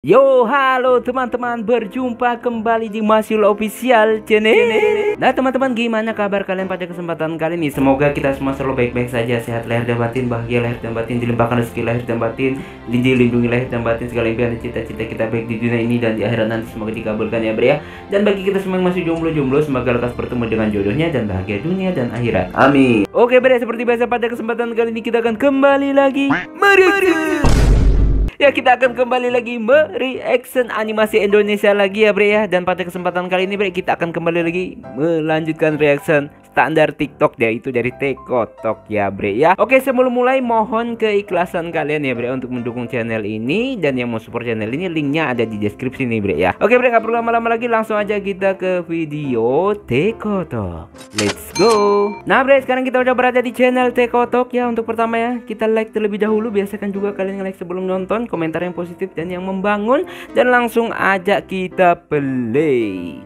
Yo, halo teman-teman, berjumpa kembali di Masyul Official Channel. Nah teman-teman, gimana kabar kalian pada kesempatan kali ini? Semoga kita semua selalu baik-baik saja, sehat lahir dan batin, bahagia lahir dan batin, dilimpahkan rezeki lahir dan batin, dilindungi lahir dan batin, segala impian dan cita-cita kita baik di dunia ini dan di akhirat nanti semoga dikabulkan ya bre ya. Dan bagi kita semua yang masih jomblo-jomblo, semoga lekas bertemu dengan jodohnya dan bahagia dunia dan akhirat. Amin. Oke bre, seperti biasa pada kesempatan kali ini kita akan kembali lagi ya, kita akan kembali lagi mereaction animasi Indonesia lagi ya bre ya. Dan pada kesempatan kali ini bre, kita akan kembali lagi melanjutkan reaction standar TikTok, yaitu dari Tekotok ya bre ya. Oke, sebelum mulai mohon keikhlasan kalian ya bre untuk mendukung channel ini. Dan yang mau support channel ini linknya ada di deskripsi nih bre ya. Oke bre, gak perlu lama-lama lagi, langsung aja kita ke video Tekotok. Let's go. Nah bre, sekarang kita udah berada di channel Tekotok ya. Untuk pertama ya, kita like terlebih dahulu. Biasakan juga kalian like sebelum nonton, komentar yang positif dan yang membangun. Dan langsung aja kita play.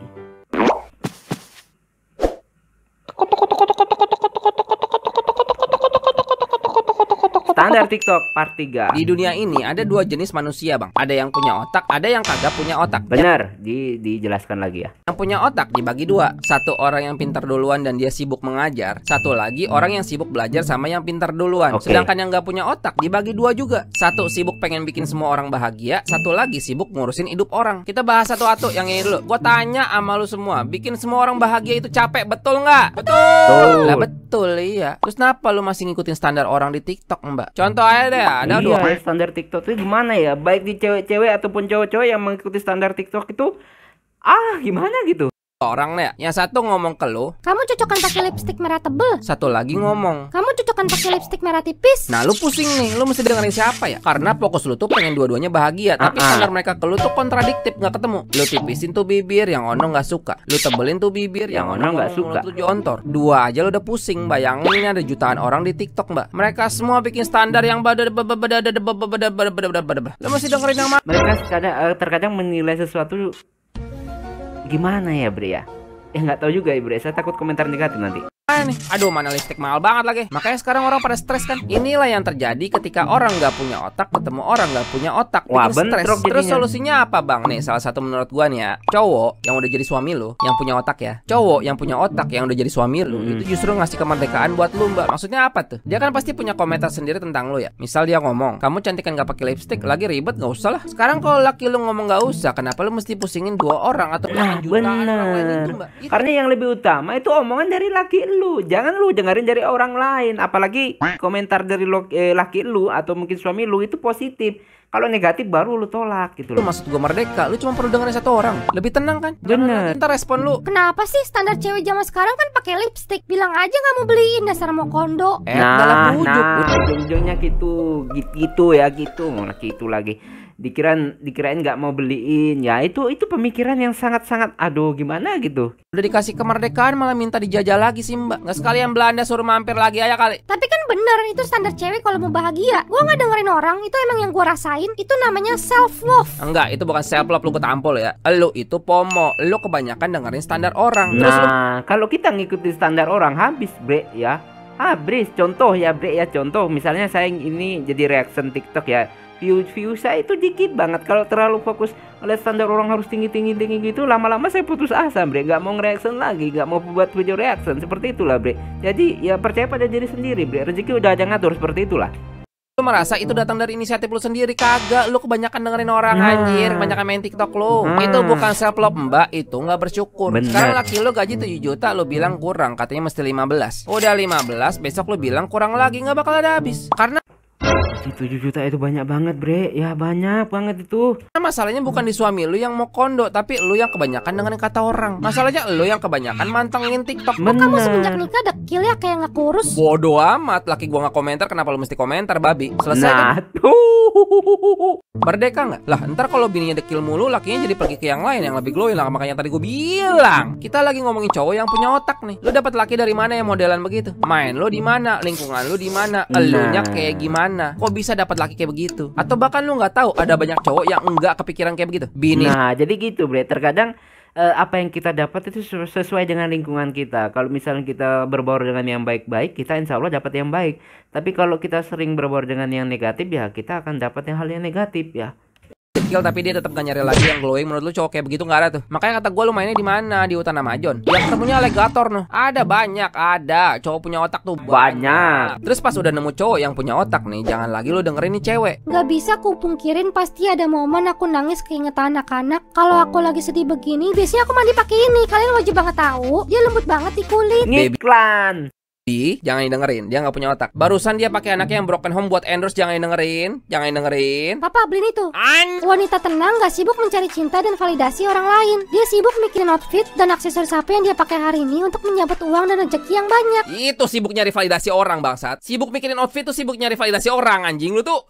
Standar TikTok part 3. Di dunia ini ada dua jenis manusia bang. Ada yang punya otak, ada yang kagak punya otak. Benar, dijelaskan lagi ya. Yang punya otak dibagi dua. Satu orang yang pintar duluan dan dia sibuk mengajar. Satu lagi orang yang sibuk belajar sama yang pintar duluan. Sedangkan yang gak punya otak dibagi dua juga. Satu sibuk pengen bikin semua orang bahagia. Satu lagi sibuk ngurusin hidup orang. Kita bahas satu-satu yang ini dulu. Gue tanya sama lu semua, bikin semua orang bahagia itu capek, betul nggak? Betul. Lah betul iya. Terus kenapa lu masih ngikutin standar orang di TikTok mbak? Contoh aja deh, ada dua standar TikTok itu gimana ya? Baik di cewek-cewek ataupun cowok-cowok yang mengikuti standar TikTok itu gimana gitu? Orang nih, yang satu ngomong ke lu, kamu cocokkan pakai lipstik merah tebel. satu lagi ngomong, kamu cocokkan pakai lipstik merah tipis. Nah lu pusing nih, lu mesti dengerin siapa ya? Karena fokus lu tuh pengen dua-duanya bahagia, tapi standar mereka ke lu tuh kontradiktif, nggak ketemu. Lu tipisin tuh bibir, yang ono nggak suka. Lu tebelin tuh bibir, yang ono nggak suka. Lu jontor, dua aja lu udah pusing. Bayangin ini ada jutaan orang di TikTok mbak. Mereka semua bikin standar yang lu mesti dengerin yang mana? Mereka terkadang menilai sesuatu gimana ya bre ya? Nggak tahu juga ya bre, saya takut komentar negatif nanti. Nih, aduh mana listrik mahal banget lagi. Makanya sekarang orang pada stres kan. Inilah yang terjadi ketika orang nggak punya otak ketemu orang nggak punya otak. Wah, stres. Terus solusinya apa bang? Nih salah satu menurut gua nih ya, cowok yang udah jadi suami lu, yang punya otak ya, cowok yang punya otak yang udah jadi suami lu, itu justru ngasih kemerdekaan buat lu mbak. Maksudnya apa tuh? Dia kan pasti punya komentar sendiri tentang lu ya. Misal dia ngomong, kamu cantik kan nggak pakai lipstick, lagi ribet nggak usah lah. Sekarang kalau laki lu ngomong nggak usah, kenapa lu mesti pusingin dua orang atau jutaan orang lain itu mbak? Karena yang lebih utama itu omongan dari laki lu. Jangan lu dengerin dari orang lain, apalagi komentar dari laki lu atau mungkin suami lu itu positif. Kalau negatif baru lu tolak gitu loh. Maksud gue merdeka, lu cuma perlu dengerin satu orang. Lebih tenang kan? Bener. Ntar respon lu. Kenapa sih standar cewek zaman sekarang kan pakai lipstick? Bilang aja nggak mau beliin, dasar mau kondo. Dalam bujuk. Ujung-ujungnya gitu ya gitu. Malah gitu lagi. Dikirain nggak mau beliin ya, itu pemikiran yang sangat aduh gimana gitu. Udah dikasih kemerdekaan malah minta dijajah lagi sih mbak. Nggak sekalian Belanda suruh mampir lagi aja kali. Tapi kan bener, itu standar cewek kalau mau bahagia. Gua nggak dengerin orang, itu emang yang gua rasain. Itu namanya self love. Enggak, itu bukan self love, lu ketampol ya. Lu itu pomo, lu kebanyakan dengerin standar orang. Terus kalau kita ngikutin standar orang habis bre ya. Habis. Contoh ya bre ya, contoh misalnya saya ini jadi reaction TikTok ya. View saya itu dikit banget. Kalau terlalu fokus oleh standar orang harus tinggi gitu, lama-lama saya putus asa bre, nggak mau nge-reaction lagi, nggak mau buat video reaction seperti itulah bre. Jadi ya percaya pada diri sendiri bre, rezeki udah ada ngatur, seperti itulah. Lu merasa itu datang dari inisiatif lu sendiri? Kagak, lu kebanyakan dengerin orang anjir, kebanyakan main TikTok lu. Itu bukan self love mbak, itu nggak bersyukur. Sekarang laki lu gaji 7 juta, lu bilang kurang, katanya mesti 15. Udah 15, besok lu bilang kurang lagi, nggak bakal ada habis. Karena 7 juta itu banyak banget bre, ya banyak banget itu. Masalahnya bukan di suami lu yang mau kondo, tapi lu yang kebanyakan dengerin kata orang. Masalahnya lu yang kebanyakan mantengin TikTok. Kamu semenjak nikah dekil ya, kayak nggak kurus. Bodoh amat, laki gua nggak komentar, kenapa lu mesti komentar babi? Selesai kan? Merdeka nggak? Lah ntar kalau bininya dekil mulu, lakinya jadi pergi ke yang lain yang lebih glowing lah. Makanya tadi gue bilang, kita lagi ngomongin cowok yang punya otak nih. Lu dapat laki dari mana yang modelan begitu? Main lu di mana? Lingkungan lu di mana? Elunya kayak gimana? Kok bisa dapat laki kayak begitu? Atau bahkan lu nggak tahu ada banyak cowok yang enggak kepikiran kayak begitu? Bini. Nah jadi gitu bre, terkadang apa yang kita dapat itu sesuai dengan lingkungan kita. Kalau misalnya kita berbaur dengan yang baik-baik, kita insya Allah dapat yang baik. Tapi kalau kita sering berbaur dengan yang negatif, ya kita akan dapat hal yang negatif ya. kecil tapi dia tetap gak nyari lagi yang glowing. Menurut lu cowok kayak begitu nggak ada tuh. Makanya kata gue, lu mainnya di mana? Di hutan Amazon. Yang ketemunya alligator noh. Ada banyak, ada cowok punya otak tuh Banyak. Terus pas udah nemu cowok yang punya otak nih, jangan lagi lu dengerin nih cewek. Gak bisa ku pungkirin, pasti ada momen aku nangis keingetan anak-anak. Kalau aku lagi sedih begini, biasanya aku mandi pakai ini. Kalian wajib banget tahu, dia lembut banget di kulit. Ngiklan. Jangan dengerin, dia nggak punya otak. Barusan dia pakai anaknya yang broken home buat endorse, jangan dengerin, jangan dengerin. Papa beliin itu. Wanita tenang gak sibuk mencari cinta dan validasi orang lain. Dia sibuk mikirin outfit dan aksesoris apa yang dia pakai hari ini untuk menyabet uang dan rezeki yang banyak. Itu sibuk nyari validasi orang, bangsat. Sibuk mikirin outfit tuh sibuk nyari validasi orang, anjing lu tuh.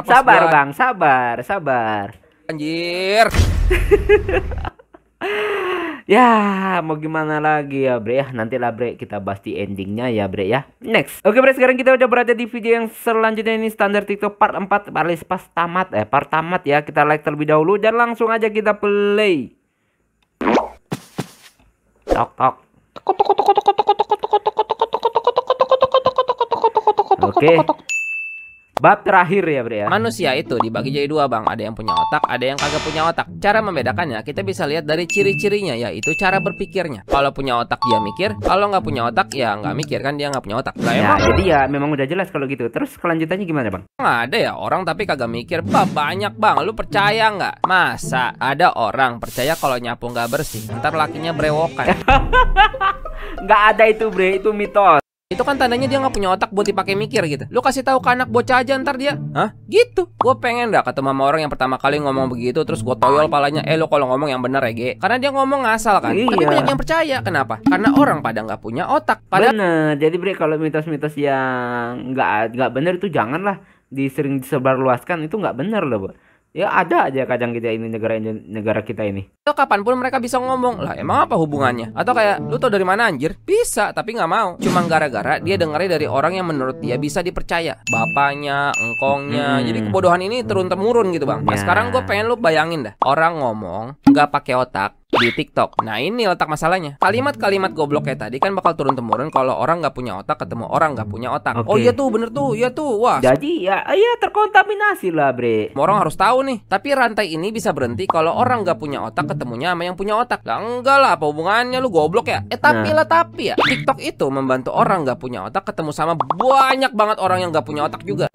Sabar bang, sabar. Anjir. Ya, mau gimana lagi ya bre ya. Nantilah bre kita bahas di endingnya ya bre ya. Next. Oke bre, sekarang kita udah berada di video yang selanjutnya. Ini standar TikTok part 4 part tamat ya. Kita like terlebih dahulu dan langsung aja kita play. Tok tok. Oke. Bab terakhir ya bre ya. Manusia itu dibagi jadi dua bang. Ada yang punya otak, ada yang kagak punya otak. Cara membedakannya kita bisa lihat dari ciri-cirinya, yaitu cara berpikirnya. Kalau punya otak dia mikir, kalau nggak punya otak ya nggak mikir, kan dia nggak punya otak. Lah, Ya, jadi ya memang udah jelas kalau gitu. Terus kelanjutannya gimana bang? nggak ada ya orang tapi kagak mikir. Banyak bang, lu percaya nggak? Masa ada orang percaya kalau nyapu nggak bersih, ntar lakinya brewokan? Nggak ada itu bre, itu mitos. Itu kan tandanya dia nggak punya otak buat dipakai mikir gitu. Lu kasih tahu ke anak bocah aja ntar dia, hah? Gitu. Gue pengen dah ketemu sama orang yang pertama kali ngomong begitu terus gue toyol palanya. Lu kalau ngomong yang bener ya, Ge. Karena dia ngomong ngasal kan. Iya. Tapi banyak yang percaya. Kenapa? Karena orang pada nggak punya otak. Padahal Bener. Jadi bre, kalau mitos-mitos yang nggak bener itu janganlah disering disebarluaskan. Itu nggak bener loh bu. Ya ada aja kadang kita ini negara kita ini. kapanpun mereka bisa ngomong. Lah emang apa hubungannya? Atau kayak, lu tau dari mana anjir? Bisa, tapi nggak mau. Cuma gara-gara dia dengerin dari orang yang menurut dia bisa dipercaya. Bapaknya, engkongnya. Jadi kebodohan ini turun-temurun gitu bang. Nah Ya. sekarang gue pengen lu bayangin dah. Orang ngomong nggak pakai otak di TikTok. Nah ini letak masalahnya. Kalimat-kalimat goblok kayak tadi kan bakal turun-temurun kalau orang nggak punya otak ketemu orang nggak punya otak. Oke. Oh iya tuh, bener tuh, iya tuh. Wah, Jadi ya, iya terkontaminasi lah bre. orang harus tahu nih. Tapi rantai ini bisa berhenti kalau orang nggak punya otak ketemunya sama yang punya otak. Lah enggak lah, apa hubungannya, lu goblok ya? Tapi ya TikTok itu membantu orang nggak punya otak ketemu sama banyak banget orang yang nggak punya otak juga.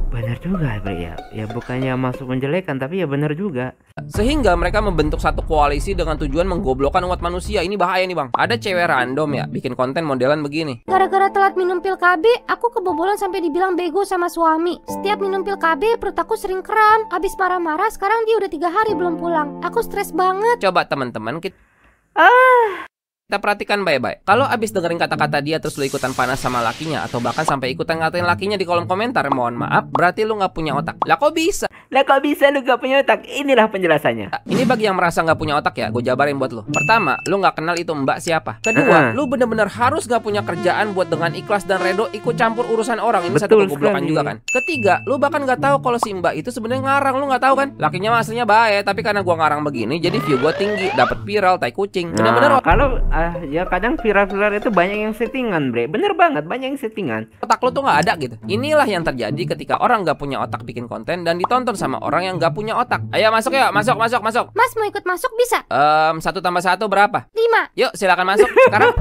Bener juga bre ya. Ya bukannya masuk menjelekan tapi ya bener juga. Sehingga mereka membentuk satu koalisi dengan tujuan menggoblokkan umat manusia. Ini bahaya nih bang. Ada cewek random ya bikin konten modelan begini. Gara-gara telat minum pil KB, aku kebobolan sampai dibilang bego sama suami. Setiap minum pil KB, perut aku sering kram. Abis marah-marah, sekarang dia udah 3 hari belum pulang. Aku stres banget. Coba teman-teman kita perhatikan baik-baik. Kalau abis dengerin kata-kata dia terus lu ikutan panas sama lakinya, atau bahkan sampai ikutan ngatain lakinya di kolom komentar, mohon maaf, berarti lu nggak punya otak. Lah kok bisa? Lah kok bisa lu gak punya otak? Inilah penjelasannya. Ini bagi yang merasa nggak punya otak ya, gue jabarin buat lu. Pertama, lu nggak kenal itu mbak siapa. Kedua, lu bener-bener harus nggak punya kerjaan buat dengan ikhlas dan redo ikut campur urusan orang. Ini satu Betul kegoblokan sekali. juga kan. Ketiga, lu bahkan nggak tahu kalau si mbak itu sebenarnya ngarang. Lu nggak tahu kan? Lakinya mah aslinya baik, tapi karena gua ngarang begini, jadi view gua tinggi, dapat viral, tai kucing. Bener-bener Nah, kalau ya kadang viral-viral itu banyak yang settingan bre. Bener banget, banyak yang settingan. otak lu tuh nggak ada gitu. Inilah yang terjadi ketika orang nggak punya otak bikin konten dan ditonton sama orang yang nggak punya otak. Ayo masuk ya, masuk. Mas mau ikut masuk bisa? 1 tambah 1 berapa? 5. Yuk silakan masuk sekarang.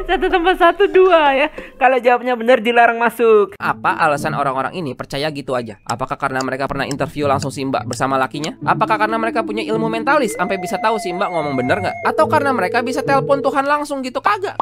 1 tambah 1 2 ya. Kalau jawabnya bener dilarang masuk. Apa alasan orang-orang ini percaya gitu aja? Apakah karena mereka pernah interview langsung si mbak bersama lakinya? Apakah karena mereka punya ilmu mentalis sampai bisa tahu si mbak ngomong bener nggak? Atau karena mereka bisa telepon Tuhan langsung gitu? Kagak.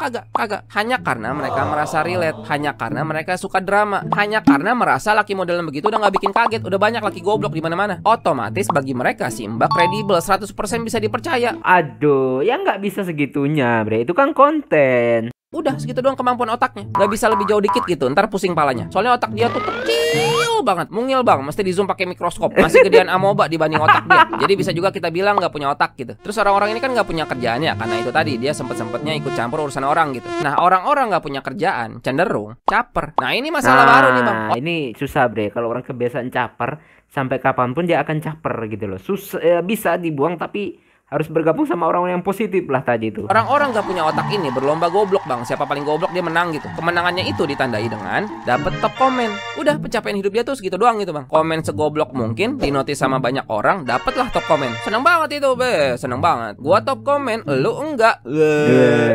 Hanya karena mereka merasa relate. Hanya karena mereka suka drama. Hanya karena merasa laki modelan begitu udah nggak bikin kaget. Udah banyak laki goblok di mana-mana. Otomatis bagi mereka si mbak kredibel, 100% bisa dipercaya. Aduh, ya nggak bisa segitunya bre. Itu kan konten. Udah segitu doang kemampuan otaknya. Nggak bisa lebih jauh dikit gitu, ntar pusing palanya. Soalnya otak dia tuh kecil banget, mungil bang. Mesti di zoom pakai mikroskop. Masih gedean amoeba dibanding otak dia. Jadi bisa juga kita bilang nggak punya otak gitu. Terus orang-orang ini kan nggak punya kerjaan ya, karena itu tadi dia sempet-sempetnya ikut campur urusan orang gitu. Nah orang-orang nggak punya kerjaan cenderung caper. Nah ini masalah baru nih bang. Nah, ini susah bre. Kalau orang kebiasaan caper, sampai kapanpun dia akan caper gitu loh. Bisa dibuang tapi harus bergabung sama orang yang positif lah tadi itu. Orang-orang gak punya otak ini berlomba goblok bang. Siapa paling goblok dia menang gitu. Kemenangannya itu ditandai dengan dapat top komen. Udah pencapaian hidup dia tuh segitu doang gitu bang. Komen segoblok mungkin, dinotis sama banyak orang, dapatlah top komen. Seneng banget itu be, seneng banget. Gua top komen, lu enggak.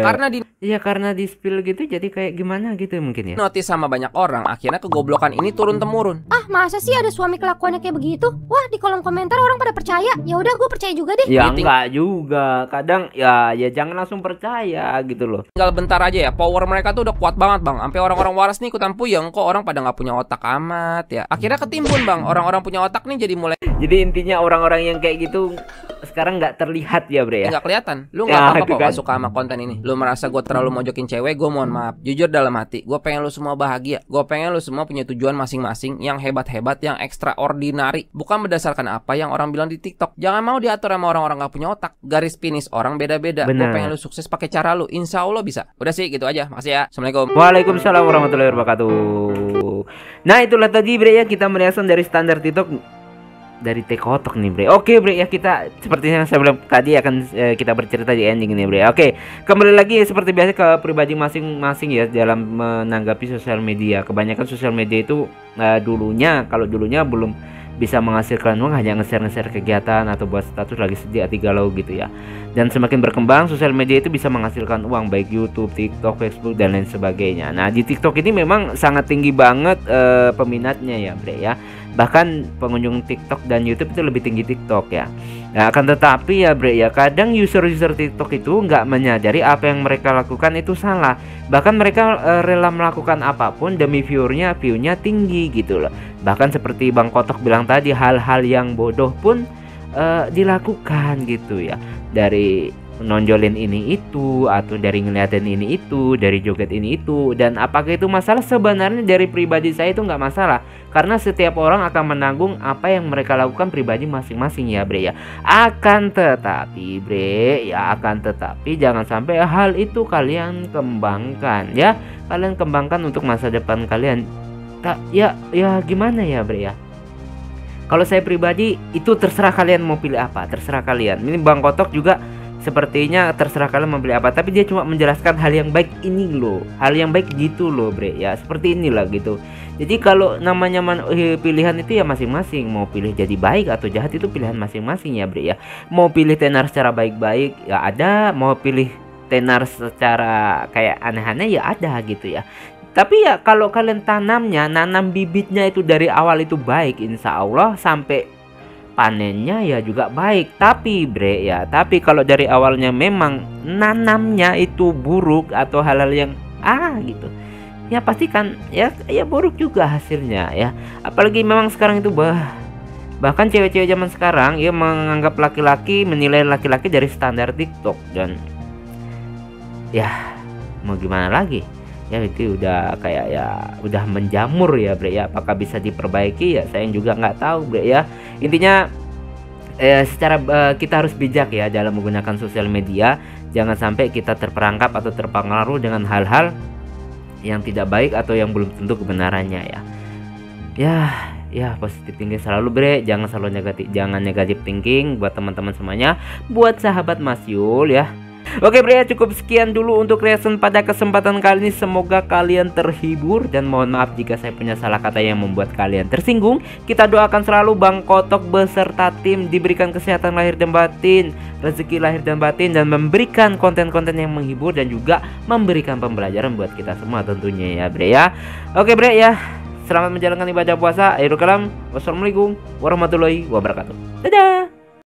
Karena di Iya, karena di spill gitu jadi kayak gimana gitu mungkin ya. notis sama banyak orang, akhirnya kegoblokan ini turun temurun. Ah, masa sih ada suami kelakuannya kayak begitu? Wah, di kolom komentar orang pada percaya. Ya udah, gue percaya juga deh. Ya Meeting. enggak juga. Kadang ya jangan langsung percaya gitu loh. Tinggal bentar aja ya, power mereka tuh udah kuat banget bang. Sampai orang-orang waras nih ikutan puyeng. Kok orang pada nggak punya otak amat ya. Akhirnya ketimbun bang, orang-orang punya otak nih jadi mulai Jadi intinya orang-orang yang kayak gitu sekarang nggak terlihat ya bre ya. nggak kelihatan. Lu nggak Ya, apa-apa itu kok kan. nggak suka sama konten ini. Lu merasa gue terlalu mojokin cewek, gue mohon maaf. Jujur dalam hati, gue pengen lu semua bahagia. Gue pengen lu semua punya tujuan masing-masing yang hebat-hebat, yang extraordinary. Bukan berdasarkan apa yang orang bilang di TikTok. Jangan mau diatur sama orang-orang nggak punya otak. Garis finish orang beda-beda. Gue Benar. pengen lu sukses pakai cara lu. Insya Allah bisa. Udah sih gitu aja. Makasih ya. Assalamualaikum. Waalaikumsalam warahmatullahi wabarakatuh. Nah itulah tadi bre ya, kita mereaction dari standar TikTok dari Tekotok nih bre. Oke bre ya, kita seperti yang saya bilang tadi akan kita bercerita di ending ini bre. Oke, kembali lagi seperti biasa ke pribadi masing-masing ya dalam menanggapi sosial media. Kebanyakan sosial media itu dulunya belum bisa menghasilkan uang, hanya nge-share kegiatan atau buat status lagi sedih hati galau gitu ya. Dan semakin berkembang sosial media itu bisa menghasilkan uang, baik YouTube, TikTok, Facebook dan lain sebagainya. Nah di TikTok ini memang sangat tinggi banget peminatnya ya bre ya. Bahkan pengunjung TikTok dan YouTube itu lebih tinggi TikTok ya. Nah, akan tetapi ya bre ya, kadang user-user TikTok itu nggak menyadari apa yang mereka lakukan itu salah. Bahkan mereka rela melakukan apapun demi view-nya tinggi gitu loh. Bahkan seperti Bang Kotok bilang tadi, hal-hal yang bodoh pun dilakukan gitu ya. Dari nonjolin ini itu, atau dari ngeliatin ini itu, dari joget ini itu. Dan apakah itu masalah? Sebenarnya dari pribadi saya itu nggak masalah, karena setiap orang akan menanggung apa yang mereka lakukan pribadi masing-masing ya bre ya. Akan tetapi bre ya, jangan sampai hal itu kalian kembangkan ya. Kalian kembangkan untuk masa depan kalian. Ya gimana ya bre ya. Kalau saya pribadi itu terserah kalian mau pilih apa, terserah kalian. Ini Bang Kotok juga sepertinya terserah kalian membeli apa, tapi dia cuma menjelaskan hal yang baik ini loh, hal yang baik gitu loh bre ya, seperti inilah gitu. Jadi kalau namanya pilihan itu ya masing-masing, mau pilih jadi baik atau jahat itu pilihan masing-masing ya bre ya. Mau pilih tenar secara baik-baik ya ada, mau pilih tenar secara kayak aneh-aneh ya ada gitu ya. Tapi ya kalau kalian nanam bibitnya itu dari awal itu baik, insya Allah sampai panennya ya juga baik. Tapi bre ya, tapi kalau dari awalnya memang nanamnya itu buruk atau hal-hal yang gitu, ya pasti kan ya buruk juga hasilnya ya. Apalagi memang sekarang itu bahkan cewek-cewek zaman sekarang ya menganggap menilai laki-laki dari standar TikTok. Dan ya mau gimana lagi ya, itu udah kayak ya udah menjamur ya bre ya. Apakah bisa diperbaiki ya, saya juga nggak tahu bre ya. Intinya secara kita harus bijak ya dalam menggunakan sosial media. Jangan sampai kita terperangkap atau terpengaruh dengan hal-hal yang tidak baik atau yang belum tentu kebenarannya ya. Ya positif thinking selalu bre, jangan selalu negatif thinking buat teman-teman semuanya, buat sahabat Mas Yul ya. Oke bre, cukup sekian dulu untuk reaction pada kesempatan kali ini. Semoga kalian terhibur dan mohon maaf jika saya punya salah kata yang membuat kalian tersinggung. Kita doakan selalu Bang Kotok beserta tim diberikan kesehatan lahir dan batin, rezeki lahir dan batin, dan memberikan konten-konten yang menghibur dan juga memberikan pembelajaran buat kita semua tentunya ya bre ya. Oke bre ya, selamat menjalankan ibadah puasa. Akhirul kalam, wassalamualaikum warahmatullahi wabarakatuh. Dadah.